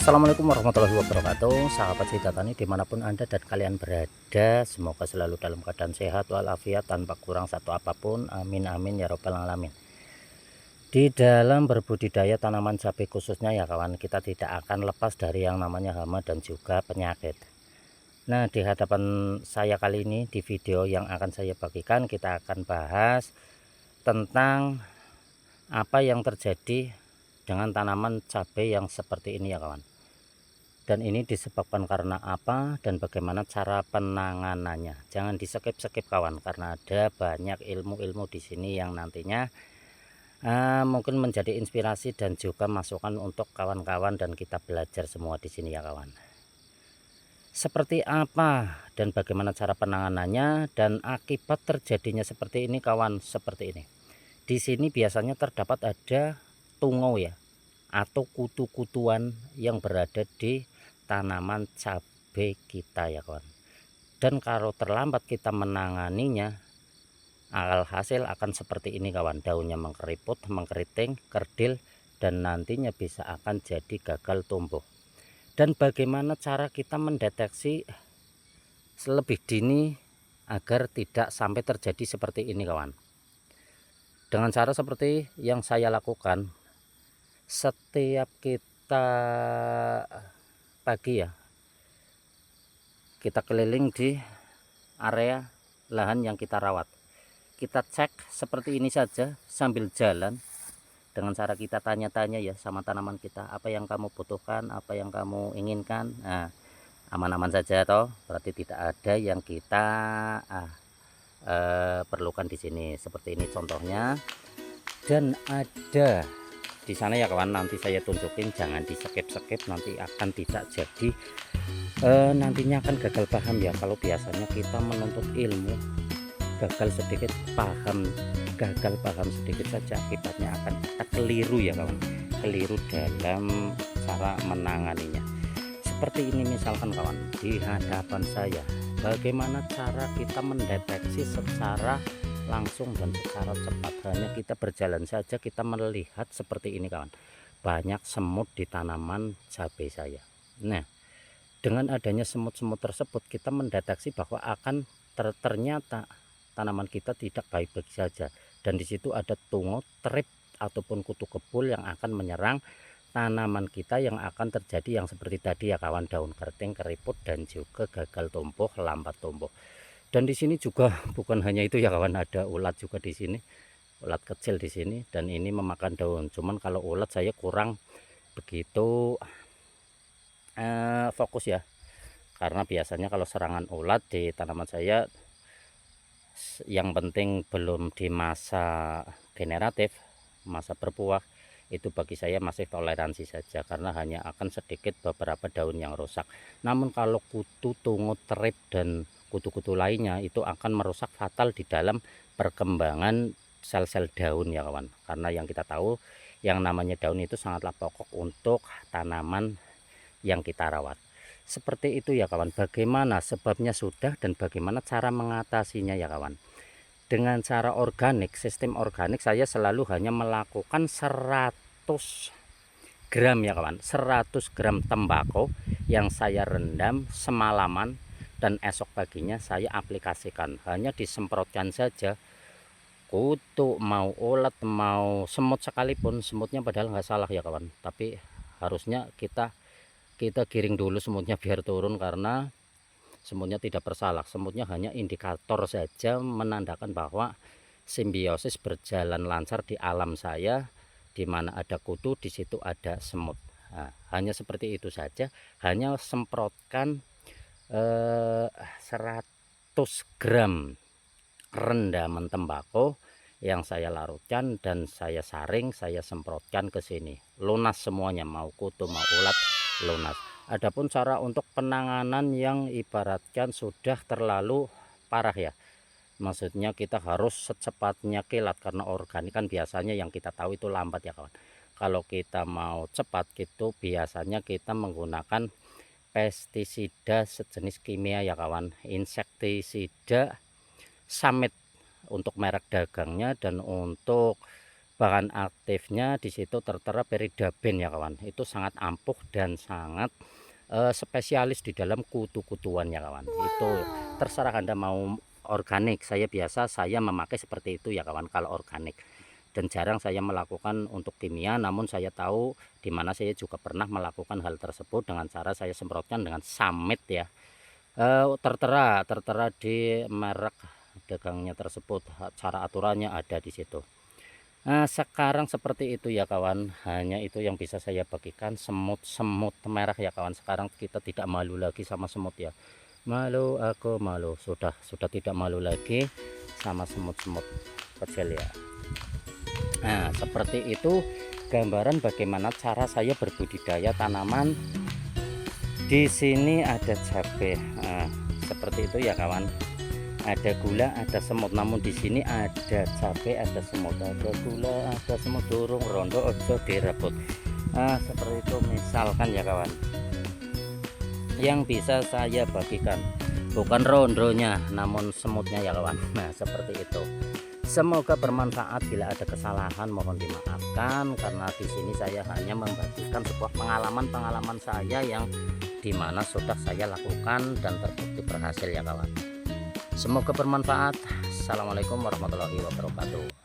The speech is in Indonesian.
Assalamualaikum warahmatullahi wabarakatuh, sahabat Sita Tani dimanapun Anda dan kalian berada, semoga selalu dalam keadaan sehat walafiat tanpa kurang satu apapun, amin amin ya robbal alamin. Di dalam berbudidaya tanaman cabai khususnya ya kawan, kita tidak akan lepas dari yang namanya hama dan juga penyakit. Nah, di hadapan saya kali ini di video yang akan saya bagikan, kita akan bahas tentang apa yang terjadi dengan tanaman cabai yang seperti ini ya kawan. Dan ini disebabkan karena apa dan bagaimana cara penanganannya. Jangan di skip kawan, karena ada banyak ilmu-ilmu di sini yang nantinya mungkin menjadi inspirasi dan juga masukan untuk kawan-kawan dan kita belajar semua di sini ya kawan. Seperti apa dan bagaimana cara penanganannya dan akibat terjadinya seperti ini kawan, seperti ini. Di sini biasanya terdapat ada tungau ya, atau kutu-kutuan yang berada di tanaman cabai kita ya kawan. Dan kalau terlambat kita menanganinya, alhasil akan seperti ini kawan, daunnya mengkeriput, mengkeriting, kerdil, dan nantinya bisa akan jadi gagal tumbuh. Dan bagaimana cara kita mendeteksi lebih dini agar tidak sampai terjadi seperti ini kawan? Dengan cara seperti yang saya lakukan, setiap kita pagi ya, kita keliling di area lahan yang kita rawat, kita cek seperti ini saja sambil jalan, dengan cara kita tanya-tanya ya sama tanaman kita, apa yang kamu butuhkan, apa yang kamu inginkan. Nah, aman-aman saja toh, berarti tidak ada yang kita perlukan di sini. Seperti ini contohnya. Dan ada di sana ya kawan, nanti saya tunjukin, jangan di skip nanti akan tidak jadi, nantinya akan gagal paham ya. Kalau biasanya kita menuntut ilmu, gagal sedikit paham, gagal paham sedikit saja akibatnya akan kita keliru ya kawan, keliru dalam cara menanganinya. Seperti ini misalkan kawan, di hadapan saya, bagaimana cara kita mendeteksi secara langsung dan secara cepat. Hanya kita berjalan saja kita melihat seperti ini kawan, banyak semut di tanaman cabai saya. Nah, dengan adanya semut-semut tersebut kita mendeteksi bahwa akan ternyata tanaman kita tidak baik-baik saja, dan di situ ada tungau, trip ataupun kutu kebul yang akan menyerang tanaman kita, yang akan terjadi yang seperti tadi ya kawan, daun keriting, keriput, dan juga gagal tumbuh, lambat tumbuh. Dan di sini juga bukan hanya itu ya kawan, ada ulat juga di sini, ulat kecil di sini, dan ini memakan daun. Cuman kalau ulat saya kurang begitu fokus ya, karena biasanya kalau serangan ulat di tanaman saya, yang penting belum di masa generatif, masa berbuah, itu bagi saya masih toleransi saja, karena hanya akan sedikit beberapa daun yang rusak. Namun kalau kutu, tungut, terip, dan kutu-kutu lainnya itu akan merusak fatal di dalam perkembangan sel-sel daun ya kawan. Karena yang kita tahu, yang namanya daun itu sangatlah pokok untuk tanaman yang kita rawat. Seperti itu ya kawan, bagaimana sebabnya sudah dan bagaimana cara mengatasinya ya kawan. Dengan cara organik, sistem organik, saya selalu hanya melakukan 100 gram ya kawan, 100 gram tembakau yang saya rendam semalaman, dan esok paginya saya aplikasikan. Hanya disemprotkan saja, kutu mau ulat mau semut sekalipun, semutnya padahal nggak salah ya kawan, tapi harusnya kita giring dulu semutnya biar turun, karena semutnya tidak bersalah. Semutnya hanya indikator saja, menandakan bahwa simbiosis berjalan lancar di alam saya. Di mana ada kutu, di situ ada semut. Nah, hanya seperti itu saja. Hanya semprotkan 100 gram rendaman tembakau yang saya larutkan dan saya saring, saya semprotkan ke sini. Lunas semuanya, mau kutu mau ulat, lunas. Adapun cara untuk penanganan yang ibaratkan sudah terlalu parah ya, maksudnya kita harus secepatnya kilat, karena organik kan biasanya yang kita tahu itu lambat ya kawan. Kalau kita mau cepat gitu, biasanya kita menggunakan pestisida sejenis kimia ya kawan, insektisida Samet untuk merek dagangnya, dan untuk bahan aktifnya di situ tertera Peridaben ya kawan. Itu sangat ampuh dan sangat spesialis di dalam kutu-kutuan ya kawan. Itu terserah Anda mau organik. Saya memakai seperti itu ya kawan kalau organik. Dan jarang saya melakukan untuk kimia, namun saya tahu di mana saya juga pernah melakukan hal tersebut dengan cara saya semprotkan dengan Summit ya. Tertera di merek dagangnya tersebut, cara aturannya ada di situ. Nah, sekarang seperti itu ya kawan, hanya itu yang bisa saya bagikan. Semut merah ya kawan, sekarang kita tidak malu lagi sama semut ya. Malu, aku malu, sudah tidak malu lagi sama semut-semut kecil ya. Nah, seperti itu gambaran bagaimana cara saya berbudidaya tanaman. Di sini ada cabai, nah, seperti itu ya kawan. Ada gula, ada semut, namun di sini ada cabai, ada semut, ada gula, ada semut, durung rondo ojo direbut. Nah, seperti itu misalkan ya kawan, yang bisa saya bagikan bukan rondonya namun semutnya ya kawan. Nah, seperti itu. Semoga bermanfaat. Bila ada kesalahan mohon dimaafkan, karena di sini saya hanya membagikan sebuah pengalaman saya yang dimana sudah saya lakukan dan terbukti berhasil ya kawan. Semoga bermanfaat. Assalamualaikum warahmatullahi wabarakatuh.